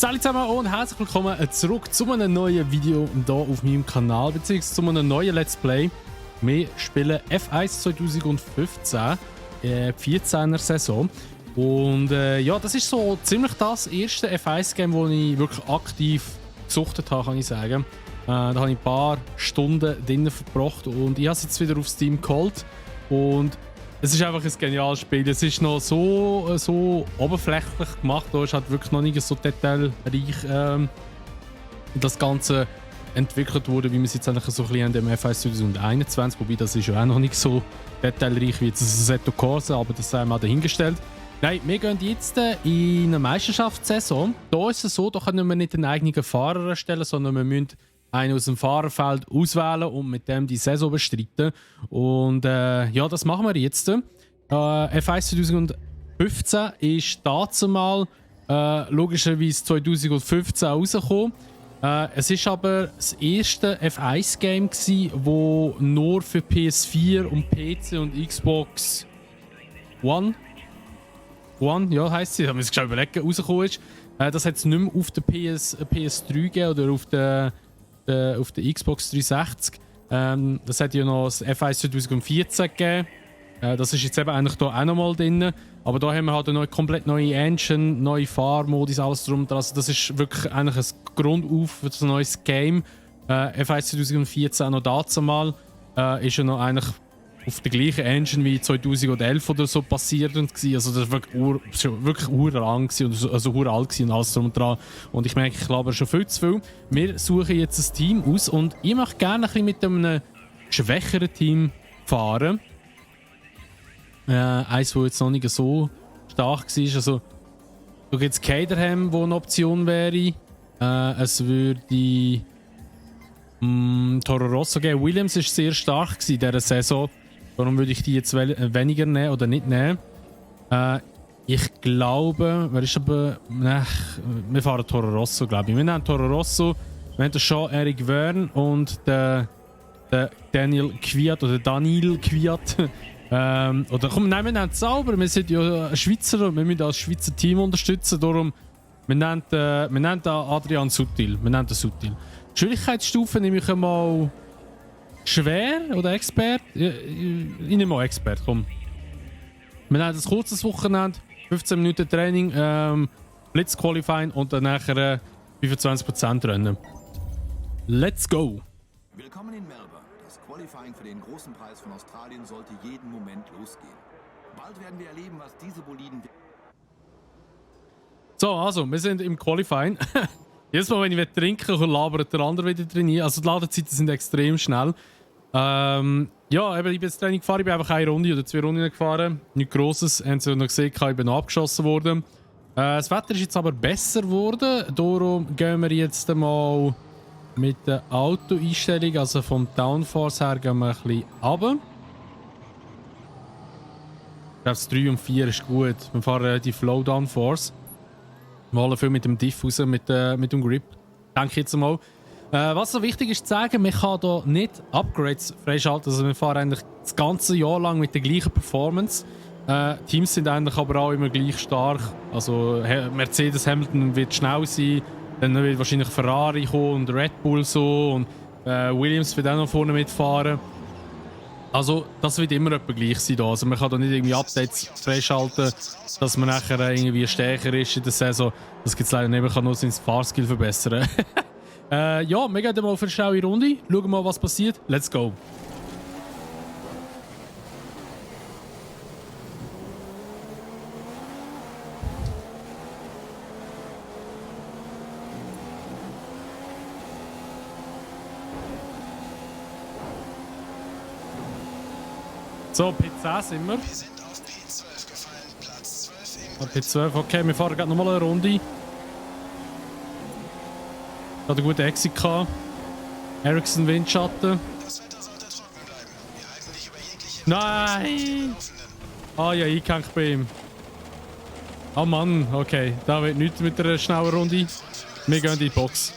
Salut zusammen und herzlich willkommen zurück zu einem neuen Video hier auf meinem Kanal, beziehungsweise zu einem neuen Let's Play. Wir spielen F1 2015, 14er Saison. Und ja, das ist so ziemlich das erste F1-Game, das ich wirklich aktiv gesuchtet habe, kann ich sagen. Da habe ich ein paar Stunden drinnen verbracht und ich habe es jetzt wieder auf Steam geholt. Und es ist einfach ein geniales Spiel. Es ist noch so oberflächlich gemacht. Da ist halt wirklich noch nicht so detailreich das Ganze entwickelt wurde, wie wir es jetzt eigentlich so ein bisschen in dem F1 2021, wobei das ist ja auch noch nicht so detailreich wie jetzt das Assetto Corsa, aber das sei mal dahingestellt. Nein, wir gehen jetzt in eine Meisterschaftssaison. Da ist es so, da können wir nicht einen eigenen Fahrer erstellen, sondern wir müssen einen aus dem Fahrerfeld auswählen und mit dem die Saison bestreiten. Und ja, das machen wir jetzt. F1 2015 ist dazumal logischerweise 2015 rausgekommen. Es ist aber das erste F1-Game, das nur für PS4 und PC und Xbox One, ja heisst sie, da muss ich schon überlegen, rausgekommen ist. Das hat es nicht mehr auf der PS3 gegeben oder auf der Xbox 360. Das hat ja noch das F1 2014 gegeben. Das ist jetzt eben eigentlich hier auch nochmal drin. Aber da haben wir halt eine komplett neue Engine, neue Fahrmodus, alles drum. Also das ist wirklich eigentlich ein Grundauf für ein neues Game. F1 2014 noch dazu mal. Ist ja noch eigentlich auf der gleichen Engine wie 2011 oder so passiert und gewesen. Also das war wirklich urlang und also uralt und alles drum und dran. Und ich merke, ich glaube schon viel zu viel. Wir suchen jetzt ein Team aus und ich möchte gerne ein bisschen mit einem schwächeren Team fahren. Eins, das jetzt noch nicht so stark war. Also, da gibt es Caterham, wo eine Option wäre. Es würde Toro Rosso geben. Williams war sehr stark in dieser Saison. Darum würde ich die jetzt weniger nehmen oder nicht nehmen. Ich glaube, wer ist aber. Wir fahren Toro Rosso, glaube ich. Wir nehmen Toro Rosso. Wir haben den Jean-Eric Verne und den Daniel Kwiat oder Daniel Kwiat. Oder komm, nein, wir nennen es sauber. Wir sind ja ein Schweizer und wir müssen das Schweizer Team unterstützen. Darum, wir nennen Adrian Sutil. Wir nennen Sutil. Die Schwierigkeitsstufe nehme ich einmal schwer oder Expert. Ich nehme mal Expert, komm. Wir nennen das kurzes Wochenende, 15 Minuten Training, Blitz Qualifying und dann nachher 25% Rennen. Let's go! Willkommen in Melbourne. Das Qualifying für den großen Preis von Australien sollte jeden Moment losgehen. Bald werden wir erleben, was diese Boliden... So, also, wir sind im Qualifying. Jedes Mal, wenn ich trinke, labert der andere wieder drin. Also die Ladezeiten sind extrem schnell. Ja, eben, ich bin jetzt Training gefahren, ich bin einfach eine Runde oder 2 Runden gefahren. Nichts Grosses, haben sie noch gesehen, ich bin noch abgeschossen worden. Das Wetter ist jetzt aber besser geworden, darum gehen wir jetzt mal mit der Auto-Einstellung, also vom Downforce her, gehen wir ein bisschen runter. Ich glaube, das 3 und 4 ist gut. Wir fahren relativ low Downforce. Wir holen viel mit dem Diff raus, mit dem Grip. Denke ich jetzt mal. Was so wichtig ist zu sagen, man kann hier nicht Upgrades freischalten. Also wir fahren eigentlich das ganze Jahr lang mit der gleichen Performance. Teams sind eigentlich aber auch immer gleich stark. Also Mercedes Hamilton wird schnell sein, dann wird wahrscheinlich Ferrari kommen und Red Bull so und Williams wird auch noch vorne mitfahren. Also das wird immer etwa gleich sein da. Also man kann da nicht irgendwie Updates freischalten, dass man nachher irgendwie stärker ist in der Saison. Das gibt es leider nicht, man kann nur sein Fahrskill verbessern. Ja, wir gehen mal für eine schnelle Runde, schauen mal was passiert. Let's go! So, P10 sind wir. Wir sind auf P12 gefallen, Platz 12 im P12, okay, wir fahren gerade nochmal eine Runde. Hat einen guten Exit gehabt. Ericsson Windschatten. Das Wetter sollte trocken bleiben. Wir halten dich über jegliche Nein! Ah ja, ich kann bei ihm. Oh Mann, okay. Da wird nichts mit einer schnellen Runde. Wir gehen in die Box.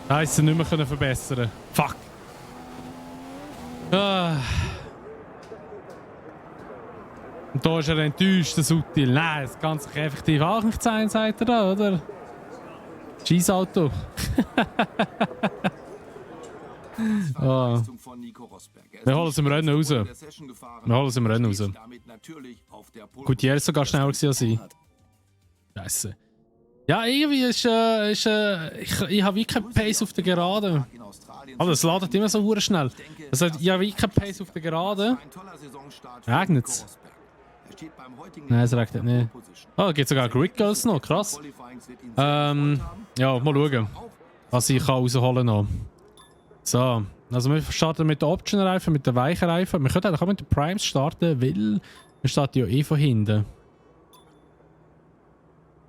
Scheiße, nicht mehr können verbessern. Fuck. Und da ist er enttäuscht, der Sutil. Nein, das kann sich effektiv auch nicht sein, sagt er da, oder? Scheißauto. Wir holen es im Rennen raus. Gutierrez ist sogar schneller als ich. Scheiße. Ja, irgendwie ist ich habe wie kein Pace auf der Geraden. Aber es ladet immer so hure schnell. Also, ich habe wie kein Pace auf der Geraden. Regnet es? Nein, es regnet nicht. Oh, da gibt sogar Grid Girls noch, krass. Ja, mal schauen, was ich rausholen kann. So, also wir starten mit den Option-Reifen, mit den weichen Reifen. Wir können eigentlich auch mit den Primes starten, weil wir starten ja eh von hinten.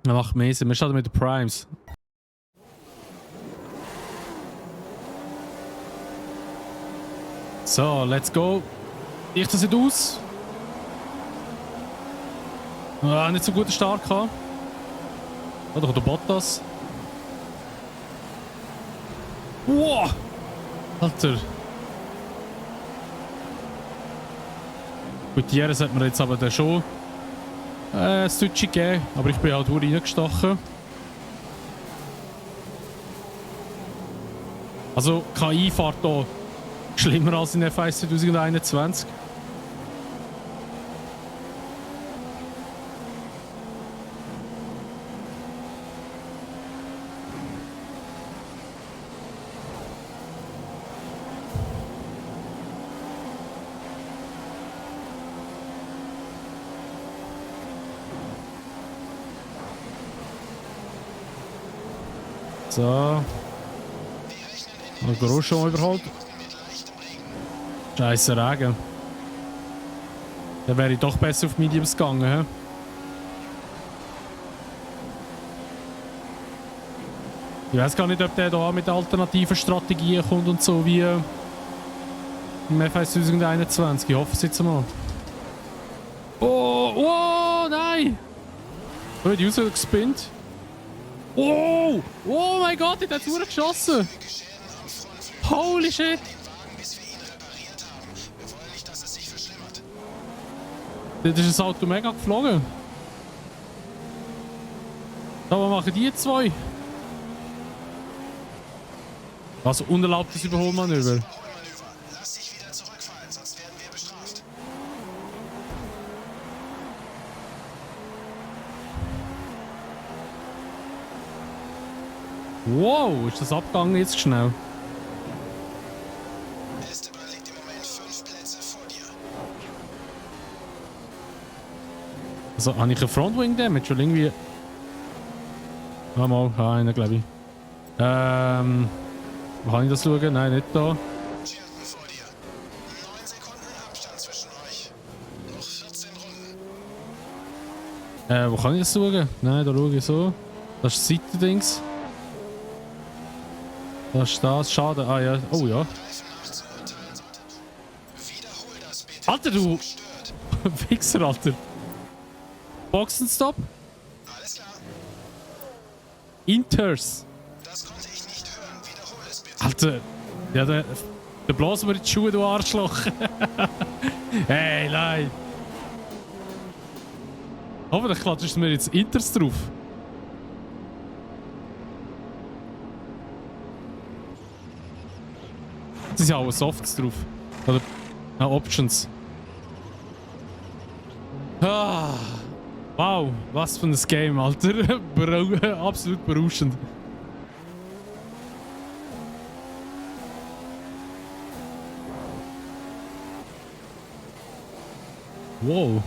Macht mehr Sinn, wir starten mit den Primes. So, let's go. Ich das sieht aus. Nicht so guten Start gehabt. Oh, da kommt der Bottas. Wow! Alter. Gutierrez hat mir jetzt aber dann schon ein Stütchen gegeben, aber ich bin halt nur reingestochen. Also KI fährt hier schlimmer als in F1 2021. So. Grosjean schon überholt. Scheiße Regen. Dann wäre ich doch besser auf Mediums gegangen. He? Ich weiß gar nicht, ob der da mit alternativen Strategien kommt und so wie im F1 2021. Ich hoffe es jetzt mal. Oh, nein! Oh, die rausgespinnt. Oh! Oh mein Gott, der hat durchgeschossen! Holy shit! Das ist das Auto mega geflogen. So, was machen die zwei? Also unerlaubtes Überholmanöver. Lass dich wieder zurückfallen, sonst werden wir bestraft. Wow, ist das abgegangen jetzt schnell? Esteban liegt im Moment 5 Plätze vor dir. Also, habe ich einen Frontwing Damage oder irgendwie... Mal, einen glaube ich. Wo kann ich das schauen? Nein, nicht da. Chilton vor dir. 9 Sekunden Abstand zwischen euch. Noch 14 Runden. Wo kann ich das schauen? Nein, da schaue ich so. Das ist das Seitendings. Das ist das. Schade. Ah ja. Oh ja. Reifen nachzuurteilen solltet. Wiederhol das bitte. Alter, du! Stört. Wichser, Alter. Boxenstopp. Alles klar. Inters. Das konnte ich nicht hören. Wiederhol es bitte. Alter. Ja, der blasen wir in die Schuhe, du Arschloch. Hey, nein. Hoffentlich klatschst du mir jetzt Inters drauf. Es sind ja auch Softs drauf. Oder Options. Ah, wow, was für ein Game, Alter. Absolut berauschend. Wow.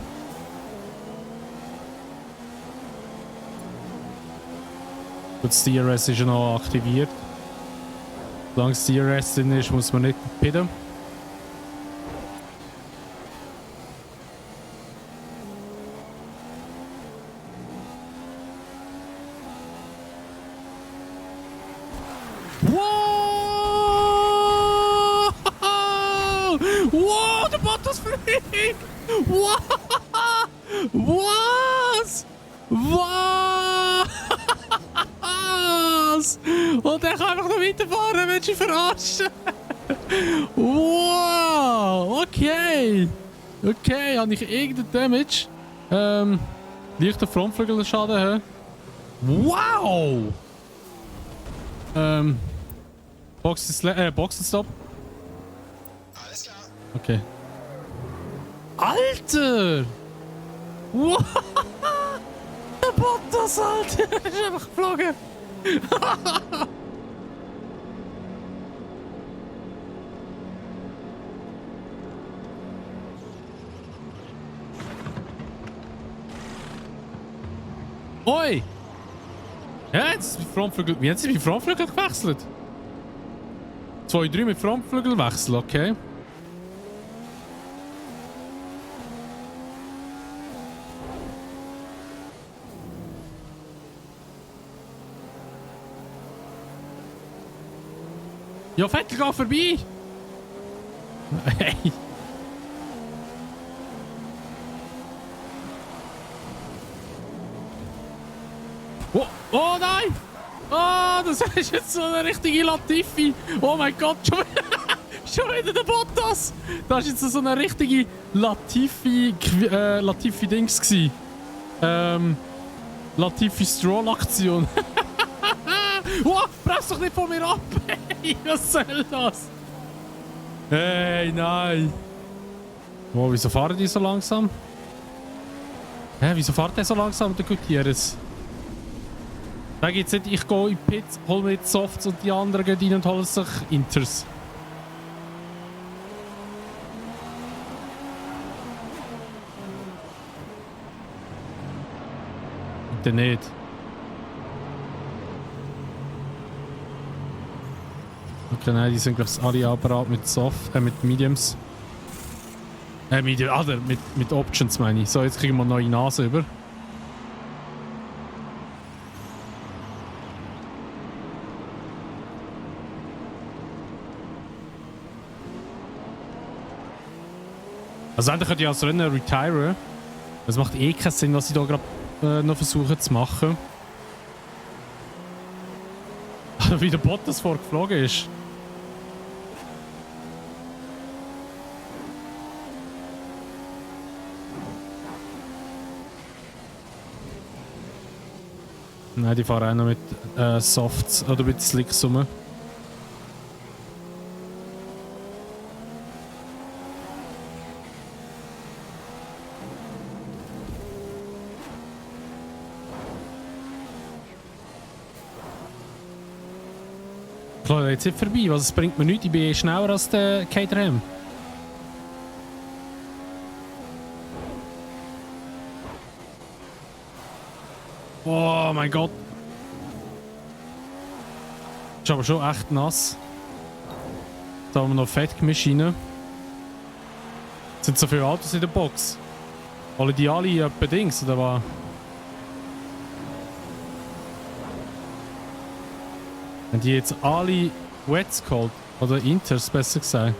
Das DRS ist ja noch aktiviert. Solange das DRS drin ist, muss man nicht pitten. Wow! Wow, der Bottas fliegt! Wow! Was? Was? das? Und er kann einfach noch weiterfahren, willst du verarschen? Wow, okay. Okay, habe ich irgendeinen Damage? Leichter Frontflügelschaden, hä? Wow! Boxenstopp. Alles klar. Okay. Alter! Wow! Der Bottas, Alter! Der ist einfach geflogen! Oi! Ja, jetzt ist mein Frontflügel. Wie hat sich mein Frontflügel gewechselt? 2-3 mit Frontflügelwechsel, okay. Ja, Vettel, geh vorbei! Hey! Oh, oh nein! Oh, das ist jetzt so eine richtige Latifi! Oh mein Gott, schon wieder der Bottas! Das war jetzt so eine richtige Latifi-Dings gsi. Latifi-Stroll-Aktion. Oh, bremst doch nicht von mir ab! Hey, was soll das? Hey, nein! Oh, wieso fahren die so langsam? Hä, wieso fährt der so langsam, der Gutierrez? Sag jetzt nicht, ich gehe in die Pits, hol mir jetzt Softs und die anderen gehen rein und holen sich Inters. Bitte nicht. Okay, nein, die sind glaube ich alle Apparat mit mit Mediums. Mit Options meine ich. So, jetzt kriegen wir eine neue Nase über. Also eigentlich könnte ich als Rennen retiren. Es macht eh keinen Sinn, was ich da gerade noch versuche zu machen. Wie der Bottas vorgeflogen ist. Nein, die fahren auch noch mit Softs oder mit Slicks rum. Klar, jetzt nicht vorbei, was es bringt mir nichts, ich bin schneller als der Caterham. Oh mein Gott. Ist aber schon echt nass. Da haben wir noch Fettgemisch rein. Sind so viele Autos in der Box? Wollen die alle etwa Dings oder was? Haben die jetzt alle Wets geholt? Oder Inters, besser gesagt?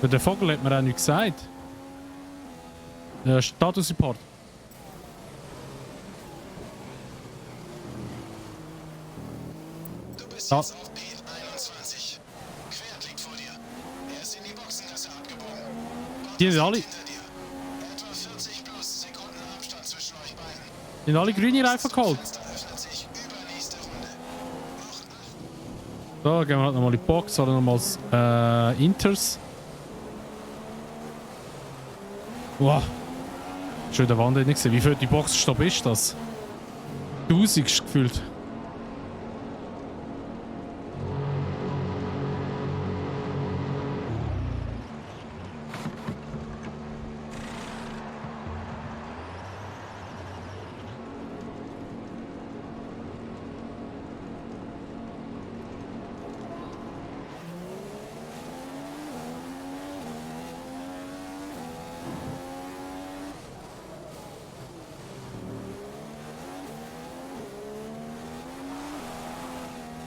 Für den Vogel hat mir auch nichts gesagt. Status Report. Du bist jetzt auf P21. Quert liegt vor dir. Er ist in die Boxengasse abgebogen. Die sind alle... Hinter dir. Etwa 40 plus Sekunden Abstand zwischen euch beiden. Die sind alle grüne Reifen geholt. Das Fenster öffnet sich. Übernächste Runde. So, gehen wir halt nochmal in die Box oder nochmals Inters. Wow. Schon in der Wand nicht gesehen. Wie viel die Boxenstopp ist das? 1000 gefühlt.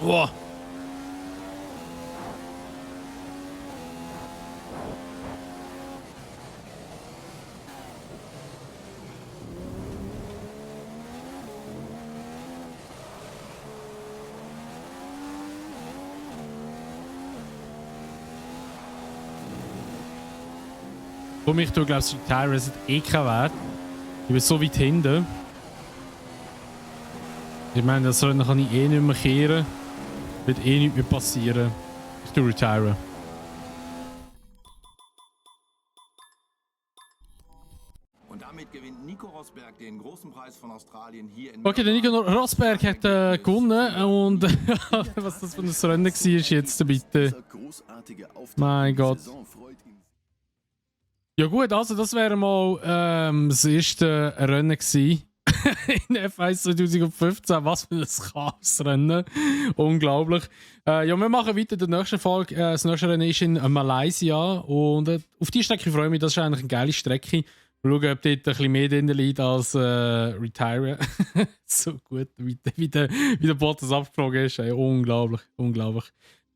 Boah. Wo mich du glaubst, Retire ist eh kein Wert. Ich bin so weit hinten. Ich meine, das Rennen kann ich eh nicht mehr kehren. Wird eh nichts mehr passieren. Ich tue Retire. Und damit gewinnt Nico Rosberg den großen Preis von Australien hier in... Okay, der Nico Rosberg hat gewonnen und was das für ein Rennen war jetzt bitte. Mein Gott. Ja gut, also das wäre mal das erste Rennen gewesen in F1 2015. Was für ein Chaosrennen. Unglaublich. Ja, wir machen weiter in der nächsten Folge. Das nächste Rennen ist in Malaysia und auf die Strecke freue ich mich. Das ist eigentlich eine geile Strecke. Mal schauen, ob dort ein bisschen mehr drin liegt als Retire. So gut, wie der Bottas abgeflogen ist. Ey, unglaublich, unglaublich.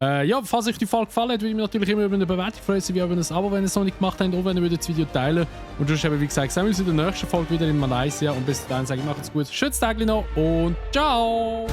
Ja, falls euch die Folge gefallen hat, würde ich mich natürlich immer über eine Bewertung freuen, wie über ein Abo, wenn ihr es noch nicht gemacht habt, und wenn ihr das Video teilen. Und sonst eben, wie gesagt, sehen wir uns in der nächsten Folge wieder in Malaysia. Und bis dahin sage ich, macht's gut, schönes Tag noch und ciao!